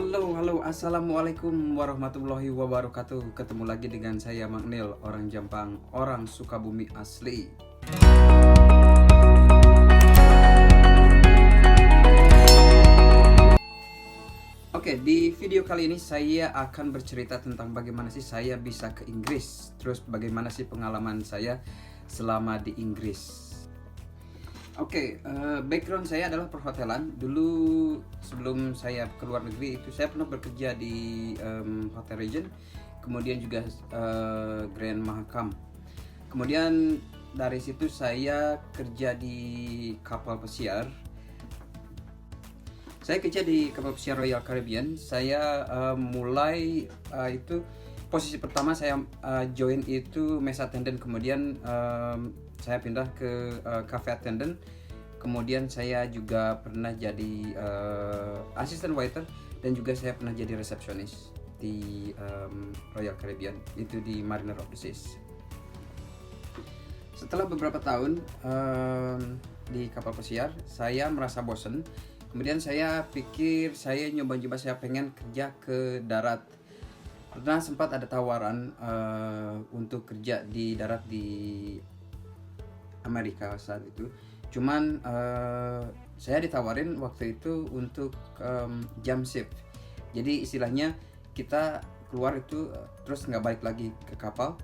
Halo, assalamualaikum warahmatullahi wabarakatuh. Ketemu lagi dengan saya Magnil, orang Jampang, orang Sukabumi asli. Oke, di video kali ini saya akan bercerita tentang bagaimana sih saya bisa ke Inggris. Terus bagaimana sih pengalaman saya selama di Inggris. Oke, background saya adalah perhotelan. Dulu sebelum saya ke luar negeri itu saya pernah bekerja di Hotel Regent, kemudian juga Grand Mahakam. Kemudian dari situ saya kerja di kapal pesiar. Saya kerja di kapal pesiar Royal Caribbean. Saya mulai itu posisi pertama saya join itu mess attendant, kemudian saya pindah ke cafe attendant, kemudian saya juga pernah jadi assistant waiter, dan juga saya pernah jadi resepsionis di Royal Caribbean, itu di Mariner of the Seas. Setelah beberapa tahun di kapal pesiar, saya merasa bosen. Kemudian saya pikir saya nyoba-nyoba, saya pengen kerja ke darat. Pernah sempat ada tawaran untuk kerja di darat di Amerika saat itu. Cuman saya ditawarin waktu itu untuk jam shift. Jadi istilahnya kita keluar itu terus nggak balik lagi ke kapal.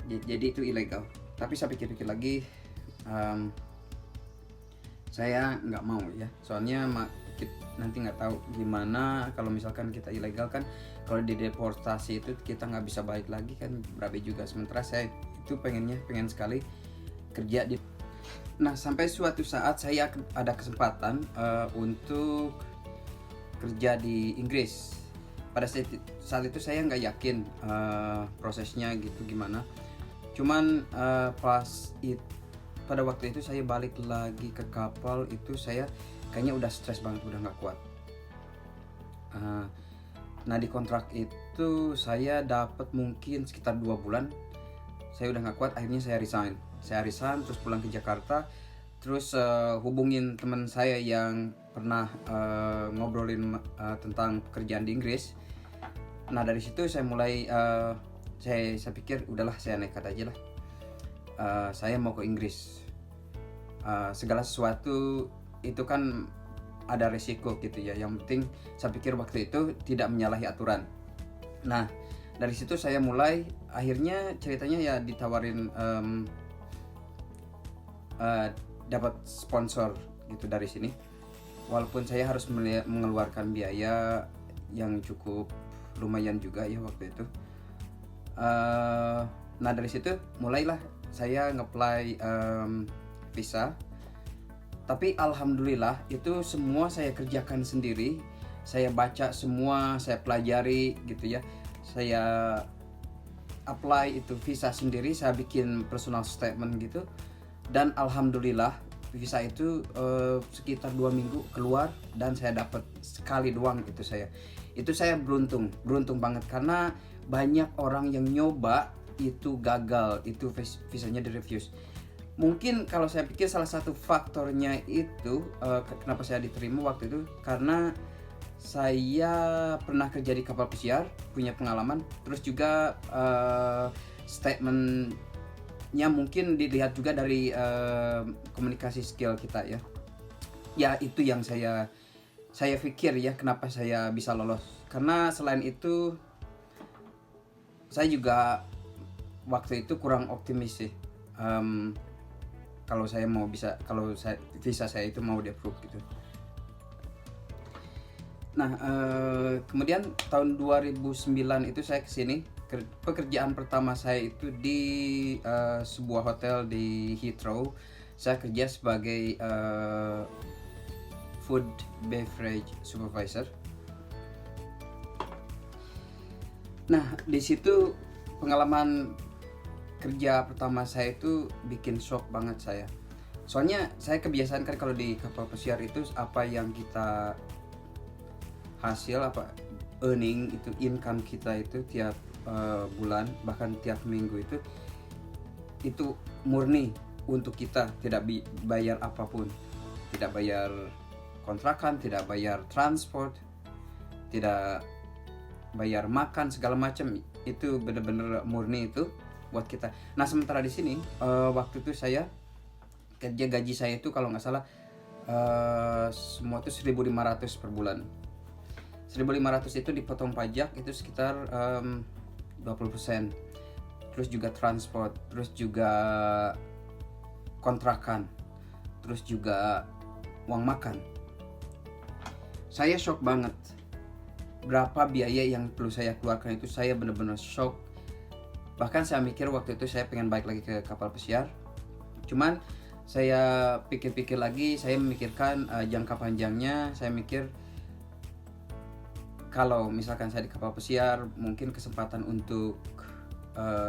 Jadi itu ilegal. Tapi saya pikir-pikir lagi, saya nggak mau ya. Soalnya nanti nggak tahu gimana kalau misalkan kita ilegal kan, kalau dideportasi itu kita nggak bisa balik lagi kan, berabe juga. Sementara saya itu pengen sekali kerja di. Nah, sampai suatu saat saya ada kesempatan untuk kerja di Inggris. Pada saat itu saya nggak yakin prosesnya gitu gimana. Cuman pada waktu itu saya balik lagi ke kapal itu, saya kayaknya udah stres banget, udah nggak kuat. Nah, di kontrak itu saya dapat mungkin sekitar 2 bulan. Saya udah nggak kuat, akhirnya saya resign terus pulang ke Jakarta, terus hubungin teman saya yang pernah ngobrolin tentang pekerjaan di Inggris. Nah, dari situ saya mulai saya pikir udahlah, saya nekat aja lah, saya mau ke Inggris. Segala sesuatu itu kan ada resiko gitu ya, yang penting saya pikir waktu itu tidak menyalahi aturan. Nah, dari situ saya mulai, akhirnya ceritanya ya ditawarin dapat sponsor gitu dari sini, walaupun saya harus mengeluarkan biaya yang cukup lumayan juga ya waktu itu. Nah, dari situ mulailah saya nge-apply visa. Tapi alhamdulillah itu semua saya kerjakan sendiri. Saya baca semua, saya pelajari gitu ya. Saya apply itu visa sendiri, saya bikin personal statement gitu. Dan alhamdulillah visa itu sekitar 2 minggu keluar, dan saya dapat sekali doang itu saya. Itu saya beruntung banget, karena banyak orang yang nyoba itu gagal, itu visanya di-refuse. Mungkin kalau saya pikir salah satu faktornya itu kenapa saya diterima waktu itu, karena saya pernah kerja di kapal pesiar, punya pengalaman, terus juga statementnya mungkin dilihat juga dari komunikasi skill kita ya. Ya, itu yang saya pikir ya kenapa saya bisa lolos. Karena selain itu saya juga waktu itu kurang optimis sih. Kalau visa saya itu mau di-approve gitu. Nah, kemudian tahun 2009 itu saya kesini. Pekerjaan pertama saya itu di sebuah hotel di Heathrow. Saya kerja sebagai food beverage supervisor. Nah, di situ pengalaman kerja pertama saya itu bikin shock banget saya. Soalnya saya kebiasaan kan kalau di kapal pesiar itu apa yang kita hasil, apa earning itu, income kita itu tiap bulan bahkan tiap minggu itu murni untuk kita, tidak bayar apapun, tidak bayar kontrakan, tidak bayar transport, tidak bayar makan segala macam, itu bener-bener murni itu buat kita. Nah sementara di sini waktu itu saya kerja, gaji saya itu kalau nggak salah semua itu 1.500 per bulan. 1.500 itu dipotong pajak itu sekitar 20%. Terus juga transport, terus juga kontrakan, terus juga uang makan. Saya shock banget berapa biaya yang perlu saya keluarkan, itu saya benar-benar shock. Bahkan saya mikir waktu itu saya pengen balik lagi ke kapal pesiar. Cuman saya pikir-pikir lagi, saya memikirkan jangka panjangnya. Saya mikir kalau misalkan saya di kapal pesiar, mungkin kesempatan untuk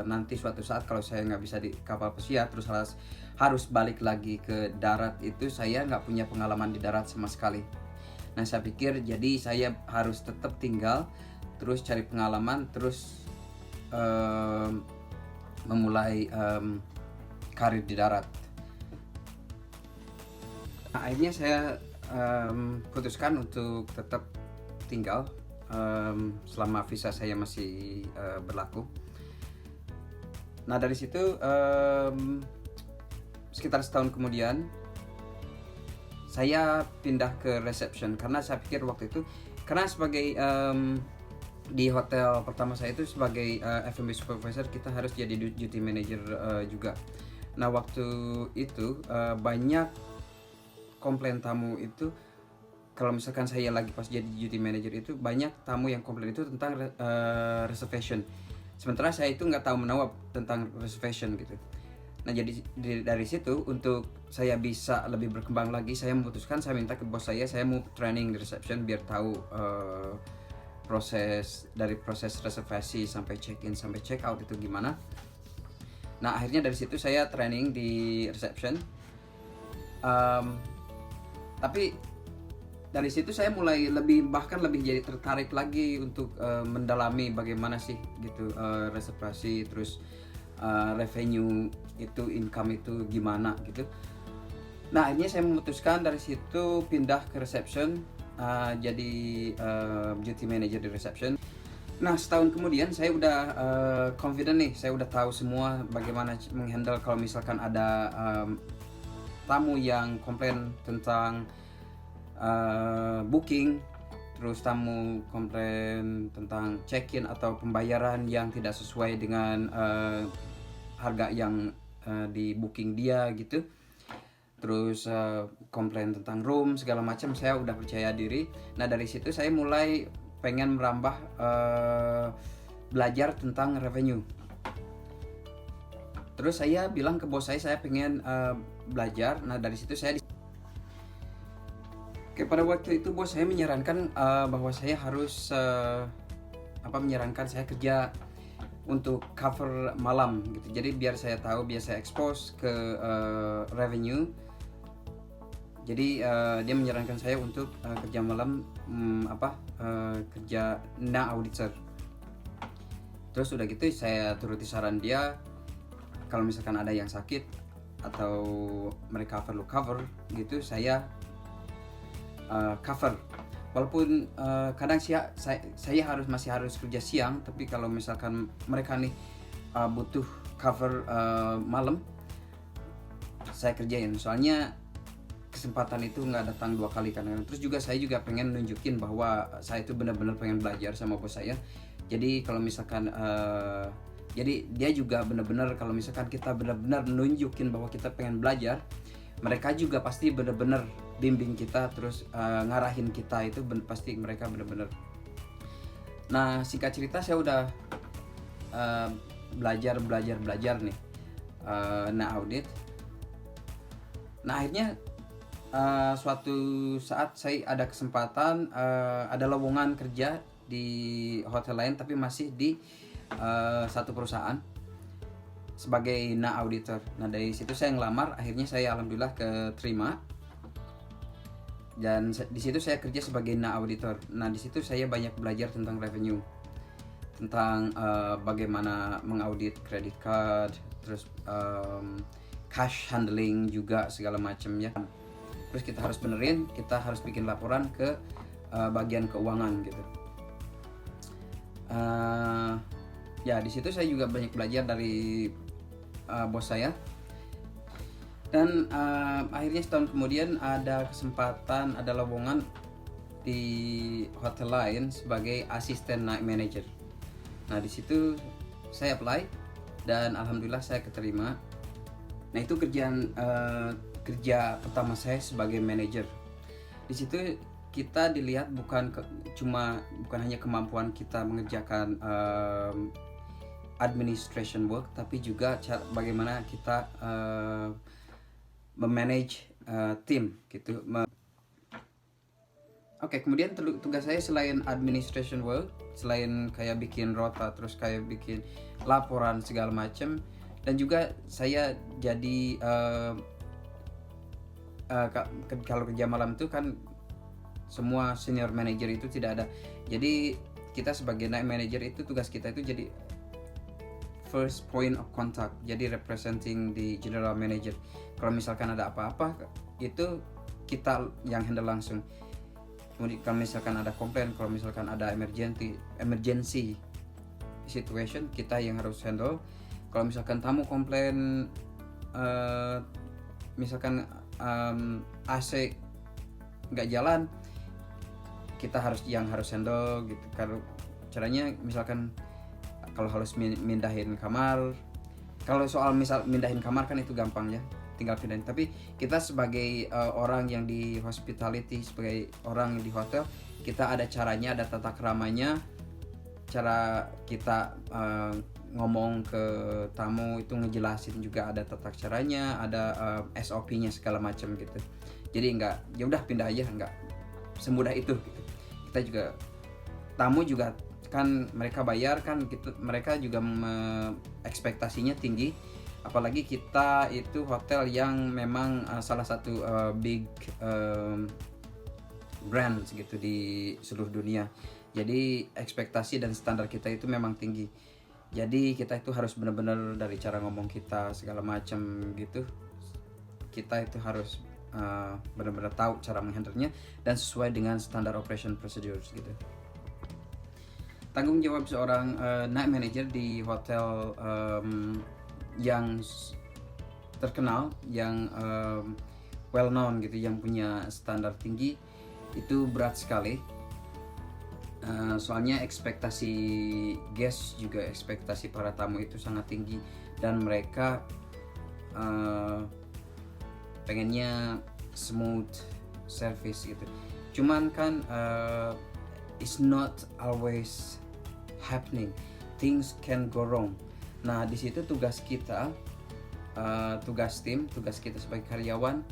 nanti suatu saat kalau saya nggak bisa di kapal pesiar terus harus balik lagi ke darat, itu saya nggak punya pengalaman di darat sama sekali. Nah saya pikir jadi saya harus tetap tinggal, terus cari pengalaman, terus memulai karir di darat. Nah, akhirnya saya putuskan untuk tetap tinggal selama visa saya masih berlaku. Nah dari situ sekitar setahun kemudian saya pindah ke reception, karena saya pikir waktu itu, karena sebagai di hotel pertama saya itu sebagai F&B supervisor, kita harus jadi duty manager juga. Nah waktu itu banyak komplain tamu itu, kalau misalkan saya lagi pas jadi duty manager itu banyak tamu yang komplain itu tentang reservation, sementara saya itu nggak tahu menawab tentang reservation gitu. Nah jadi dari situ, untuk saya bisa lebih berkembang lagi, saya memutuskan, saya minta ke bos saya mau training di reception biar tahu proses reservasi sampai check in sampai check out itu gimana. Nah akhirnya dari situ saya training di reception. Tapi dari situ saya mulai bahkan lebih jadi tertarik lagi untuk mendalami bagaimana sih gitu reservasi, terus revenue itu, income itu gimana gitu. Nah akhirnya saya memutuskan dari situ pindah ke reception, jadi duty manager di reception. Nah setahun kemudian saya udah confident nih, saya udah tahu semua bagaimana menghandle kalau misalkan ada tamu yang komplain tentang booking, terus tamu komplain tentang check-in atau pembayaran yang tidak sesuai dengan harga yang di booking dia gitu. Terus komplain tentang room segala macam, saya udah percaya diri. Nah dari situ saya mulai pengen merambah belajar tentang revenue. Terus saya bilang ke bos saya pengen belajar. Nah dari situ saya pada waktu itu bos saya menyarankan bahwa saya harus menyarankan saya kerja untuk cover malam gitu. Jadi biar saya tahu, biar saya expose ke revenue. Jadi dia menyarankan saya untuk kerja malam, kerja auditor. Terus udah gitu saya turuti saran dia, kalau misalkan ada yang sakit atau mereka perlu cover gitu, saya cover. Walaupun kadang saya masih harus kerja siang, tapi kalau misalkan mereka nih butuh cover malam, saya kerjain. Soalnya kesempatan itu nggak datang dua kali kan. Terus juga saya juga pengen nunjukin bahwa saya itu benar-benar pengen belajar sama bos saya. Jadi kalau misalkan jadi dia juga benar-benar, kalau misalkan kita benar-benar nunjukin bahwa kita pengen belajar, mereka juga pasti benar-benar bimbing kita, terus ngarahin kita, itu pasti mereka benar-benar. Nah singkat cerita saya udah belajar nih audit. Nah akhirnya suatu saat saya ada kesempatan, ada lowongan kerja di hotel lain tapi masih di satu perusahaan sebagai auditor. Nah dari situ saya ngelamar, akhirnya saya alhamdulillah keterima, dan di situ saya kerja sebagai auditor. Nah di situ saya banyak belajar tentang revenue, tentang bagaimana mengaudit credit card, terus cash handling juga segala macamnya. Terus kita harus benerin, kita harus bikin laporan ke bagian keuangan gitu. Ya di situ saya juga banyak belajar dari bos saya. Dan akhirnya setahun kemudian ada kesempatan, ada lowongan di hotel lain sebagai asisten night manager. Nah di situ saya apply dan alhamdulillah saya keterima. Nah itu kerja pertama saya sebagai manager. Di situ kita dilihat bukan hanya kemampuan kita mengerjakan administration work, tapi juga bagaimana kita memanage tim gitu. Oke, kemudian tugas saya selain administration work, selain kayak bikin rota, terus kayak bikin laporan segala macam, dan juga saya jadi kalau kerja malam itu kan semua senior manager itu tidak ada. Jadi kita sebagai night manager itu tugas kita itu jadi first point of contact, jadi representing di general manager. Kalau misalkan ada apa-apa itu kita yang handle langsung. Kemudian kalau misalkan ada komplain, kalau misalkan ada emergency situation, kita yang harus handle. Kalau misalkan tamu komplain, misalkan AC nggak jalan, kita harus handle gitu. Kalau caranya misalkan kalau harus mindahin kamar, kalau soal misal mindahin kamar kan itu gampang ya, tinggal pindahin. Tapi kita sebagai orang yang di hospitality, sebagai orang yang di hotel, kita ada caranya, ada tata keramanya, cara kita ngomong ke tamu itu ngejelasin juga ada tata caranya, ada SOP-nya segala macam gitu. Jadi nggak ya udah pindah aja, nggak semudah itu gitu. Kita juga tamu juga kan mereka bayar kan, mereka juga ekspektasinya tinggi, apalagi kita itu hotel yang memang salah satu big brand gitu di seluruh dunia. Jadi ekspektasi dan standar kita itu memang tinggi. Jadi kita itu harus benar-benar dari cara ngomong kita segala macam gitu, kita itu harus benar-benar tahu cara menghandlenya dan sesuai dengan standar operation procedures gitu. Tanggung jawab seorang night manager di hotel yang terkenal, yang well known gitu, yang punya standar tinggi, itu berat sekali. Soalnya ekspektasi guest juga ekspektasi para tamu itu sangat tinggi, dan mereka pengennya smooth service gitu. Cuman kan it's not always happening, things can go wrong. Nah di situ tugas kita, tugas tim, tugas kita sebagai karyawan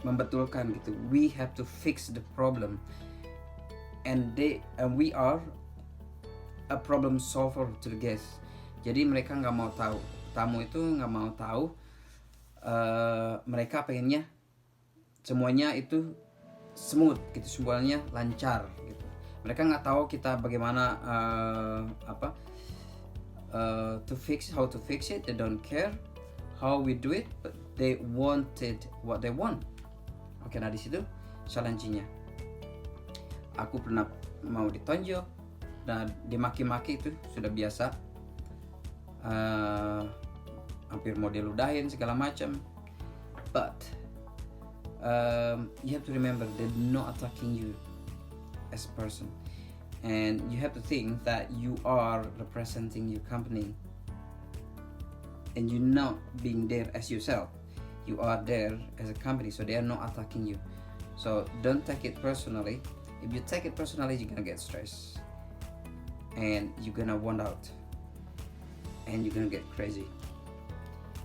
membetulkan gitu. We have to fix the problem, and we are a problem solver to the guests. Jadi mereka nggak mau tahu, tamu itu nggak mau tahu, mereka pengennya semuanya itu smooth gitu, semuanya lancar gitu. Mereka nggak tahu kita bagaimana how to fix it. They don't care how we do it, but they wanted what they want. Oke, nah di situ challenge-nya. Aku pernah mau ditonjok, nah dimaki-maki itu sudah biasa, hampir mau diludahin segala macam. But you have to remember they're not attacking you as a person, and you have to think that you are representing your company and you're not being there as yourself. You are there as a company, so they are not attacking you. So don't take it personally. If you take it personally, you're gonna get stressed and you're gonna want out and you're gonna get crazy.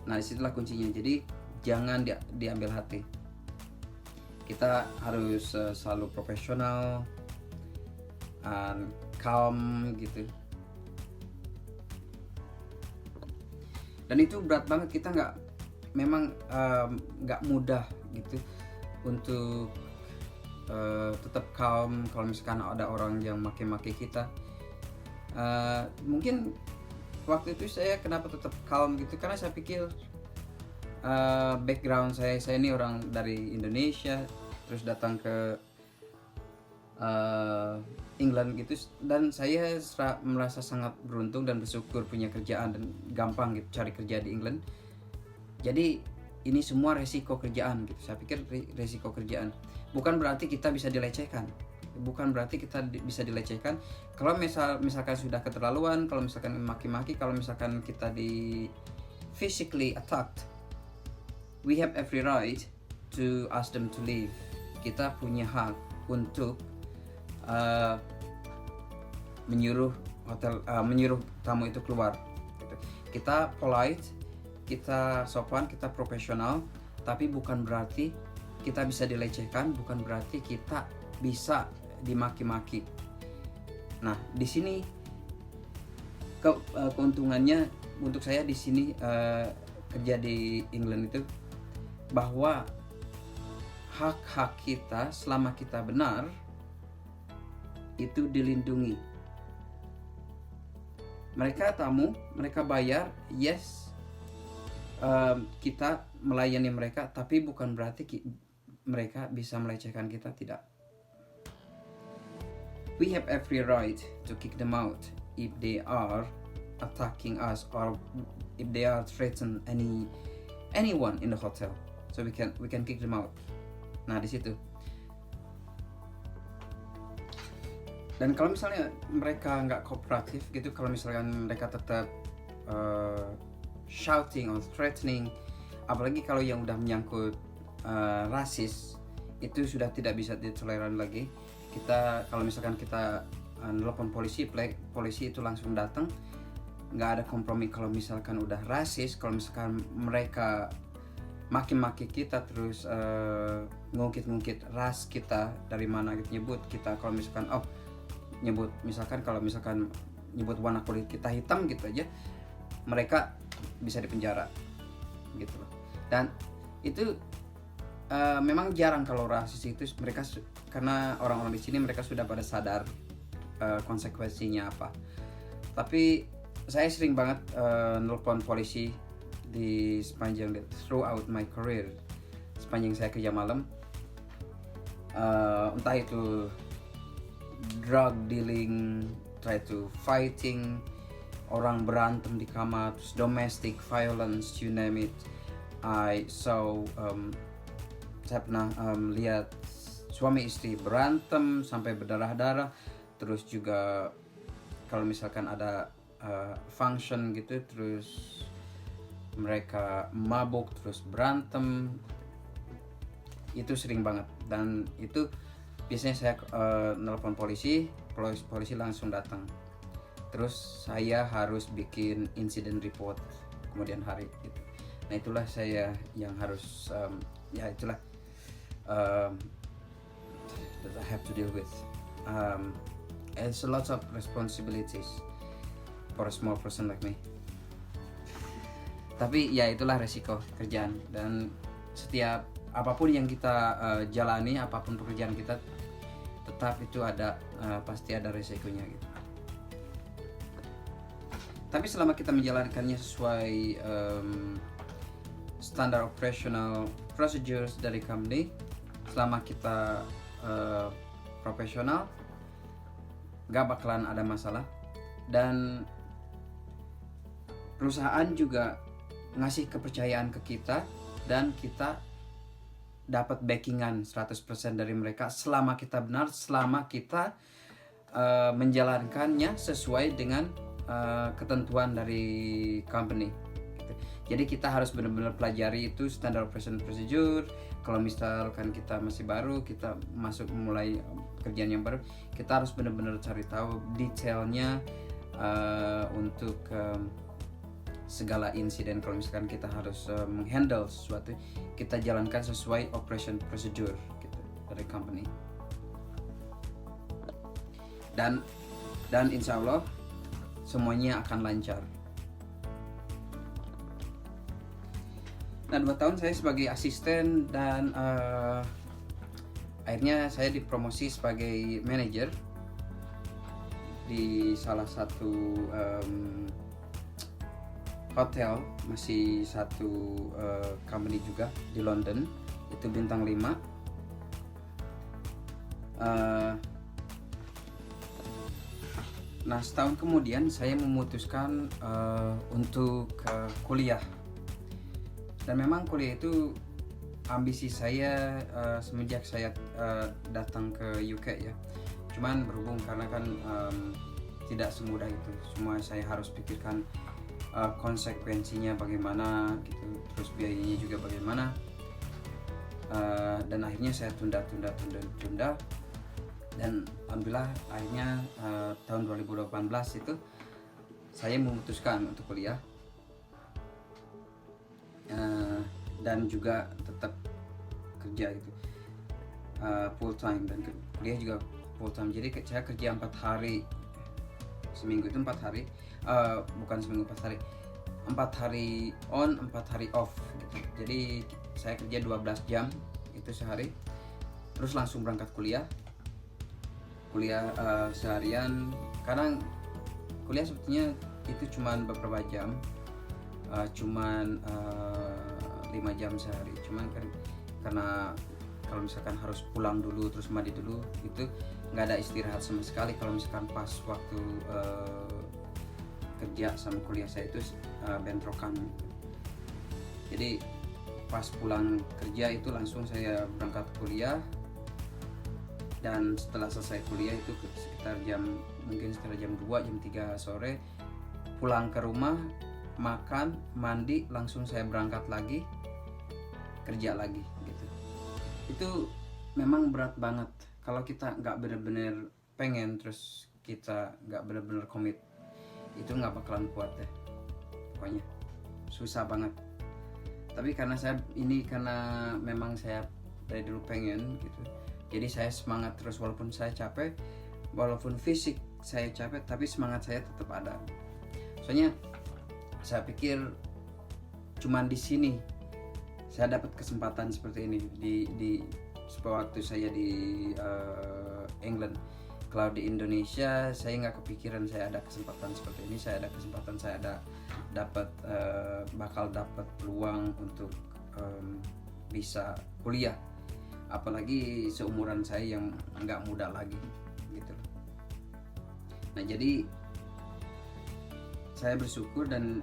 Nah disitulah kuncinya. Jadi jangan diambil hati. Kita harus selalu profesional and calm gitu. Dan itu berat banget, kita memang nggak mudah gitu untuk tetap calm kalau misalkan ada orang yang maki-maki kita. Mungkin waktu itu saya kenapa tetap calm gitu, karena saya pikir background saya ini orang dari Indonesia, terus datang ke England gitu, dan saya merasa sangat beruntung dan bersyukur punya kerjaan dan gampang gitu cari kerja di England. Jadi ini semua resiko kerjaan gitu. Saya pikir resiko kerjaan bukan berarti kita bisa dilecehkan, bisa dilecehkan. Kalau misalkan sudah keterlaluan, kalau misalkan maki-maki, kalau misalkan kita di physically attacked, we have every right to ask them to leave. Kita punya hak untuk menyuruh tamu itu keluar gitu. Kita polite, kita sopan, kita profesional, tapi bukan berarti kita bisa dilecehkan, bukan berarti kita bisa dimaki-maki. Nah, di sini keuntungannya untuk saya di sini kerja di England itu, bahwa hak-hak kita selama kita benar itu dilindungi. Mereka tamu, mereka bayar, yes, kita melayani mereka, tapi bukan berarti mereka bisa melecehkan kita, tidak. We have every right to kick them out if they are attacking us or if they are threaten anyone in the hotel. So we can kick them out. Nah, di situ. Dan kalau misalnya mereka nggak kooperatif gitu, kalau misalkan mereka tetap shouting or threatening, apalagi kalau yang udah menyangkut rasis, itu sudah tidak bisa ditoleran lagi. Kalau misalkan kita nelpon polisi itu langsung datang, nggak ada kompromi. Kalau misalkan udah rasis, kalau misalkan mereka maki-maki kita, terus ngungkit-ngungkit ras kita dari mana gitu, nyebut kita, kalau misalkan kalau misalkan nyebut warna kulit kita hitam gitu aja, mereka bisa dipenjara gitu loh. Dan itu memang jarang kalau rasis itu, mereka karena orang-orang di sini mereka sudah pada sadar konsekuensinya apa. Tapi saya sering banget nelpon polisi di sepanjang throughout my career, sepanjang saya kerja malam, entah itu drug dealing, try to fighting, orang berantem di kamar, terus domestic violence, you name it. Saya pernah lihat suami istri berantem sampai berdarah-darah, terus juga kalau misalkan ada function gitu, terus mereka mabuk terus berantem, itu sering banget. Dan itu biasanya saya nelpon polisi langsung datang, terus saya harus bikin incident report kemudian hari gitu. Nah, itulah saya yang harus itulah that I have to deal with. It's a lot of responsibilities for a small person like me. Tapi ya itulah resiko kerjaan, dan setiap apapun yang kita jalani, apapun pekerjaan kita, tetap itu ada pasti ada resikonya gitu. Tapi selama kita menjalankannya sesuai standar operational procedures dari company, selama kita profesional, gak bakalan ada masalah. Dan perusahaan juga ngasih kepercayaan ke kita, dan kita dapat backingan 100% dari mereka selama kita benar, selama kita menjalankannya sesuai dengan ketentuan dari company gitu. Jadi kita harus benar-benar pelajari itu standard operation procedure. Kalau misalkan kita masih baru, kita mulai pekerjaan yang baru, kita harus benar-benar cari tahu detailnya untuk segala insiden. Kalau misalkan kita harus menghandle sesuatu, kita jalankan sesuai operation procedure gitu dari company. Dan insya Allah semuanya akan lancar. Nah, 2 tahun saya sebagai asisten, dan akhirnya saya dipromosi sebagai manager di salah satu hotel, masih satu company juga di London, itu bintang 5. Nah, setahun kemudian saya memutuskan untuk kuliah. Dan memang kuliah itu ambisi saya semenjak saya datang ke UK ya. Cuman berhubung karena kan tidak semudah itu. Semua saya harus pikirkan konsekuensinya bagaimana gitu, terus biayanya juga bagaimana. Dan akhirnya saya tunda. Dan alhamdulillah akhirnya tahun 2018 itu saya memutuskan untuk kuliah dan juga tetap kerja gitu full time, dan kuliah juga full time. Jadi saya kerja 4 hari seminggu, itu 4 hari bukan seminggu 4 hari, 4 hari on 4 hari off gitu. Jadi saya kerja 12 jam itu sehari, terus langsung berangkat kuliah seharian. Kadang kuliah sebetulnya itu cuman beberapa jam, cuman 5 jam sehari. Cuman kan karena kalau misalkan harus pulang dulu terus mandi dulu, itu nggak ada istirahat sama sekali. Kalau misalkan pas waktu kerja sama kuliah saya itu bentrokan. Jadi pas pulang kerja itu langsung saya berangkat kuliah, dan setelah selesai kuliah itu sekitar mungkin sekitar jam 2 jam 3 sore pulang ke rumah, makan, mandi, langsung saya berangkat lagi kerja lagi gitu. Itu memang berat banget kalau kita nggak benar-benar pengen, terus kita nggak benar-benar komit, itu nggak bakalan kuat deh, pokoknya susah banget. Tapi karena memang saya dari dulu pengen gitu, jadi saya semangat terus walaupun saya capek, walaupun fisik saya capek, tapi semangat saya tetap ada. Soalnya saya pikir cuman di sini saya dapat kesempatan seperti ini di waktu saya di England. Kalau di Indonesia saya nggak kepikiran saya ada kesempatan seperti ini. Saya ada kesempatan, saya bakal dapat peluang untuk bisa kuliah, apalagi seumuran saya yang nggak muda lagi gitu. Nah, jadi saya bersyukur, dan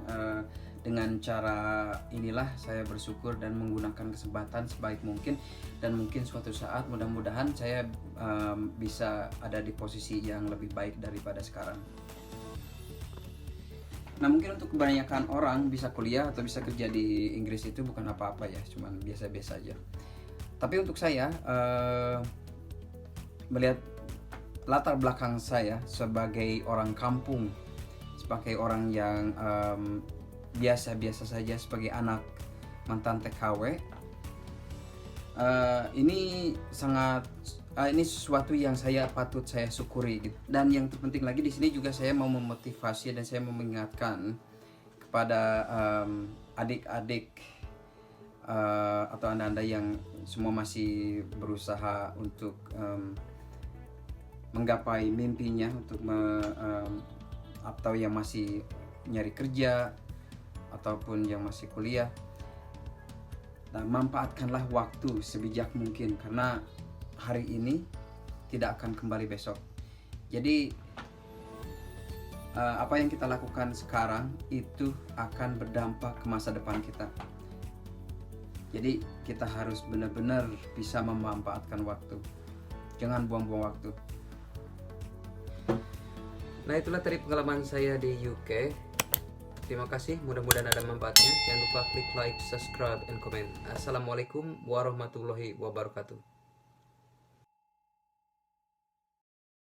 dengan cara inilah saya bersyukur dan menggunakan kesempatan sebaik mungkin, dan mungkin suatu saat mudah-mudahan saya bisa ada di posisi yang lebih baik daripada sekarang. Nah, mungkin untuk kebanyakan orang bisa kuliah atau bisa kerja di Inggris itu bukan apa-apa ya, cuman biasa-biasa aja. Tapi untuk saya melihat latar belakang saya sebagai orang kampung, sebagai orang yang biasa-biasa saja, sebagai anak mantan TKW, ini sesuatu yang patut saya syukuri gitu. Dan yang terpenting lagi di sini juga saya mau memotivasi dan saya mau mengingatkan kepada adik-adik atau anda-anda yang semua masih berusaha untuk menggapai mimpinya, untuk atau yang masih nyari kerja ataupun yang masih kuliah. Dan manfaatkanlah waktu sebijak mungkin, karena hari ini tidak akan kembali besok. Jadi apa yang kita lakukan sekarang itu akan berdampak ke masa depan kita. Jadi kita harus benar-benar bisa memanfaatkan waktu. Jangan buang-buang waktu. Nah, itulah tadi pengalaman saya di UK. Terima kasih, mudah-mudahan ada manfaatnya. Jangan lupa klik like, subscribe, and comment. Assalamualaikum warahmatullahi wabarakatuh.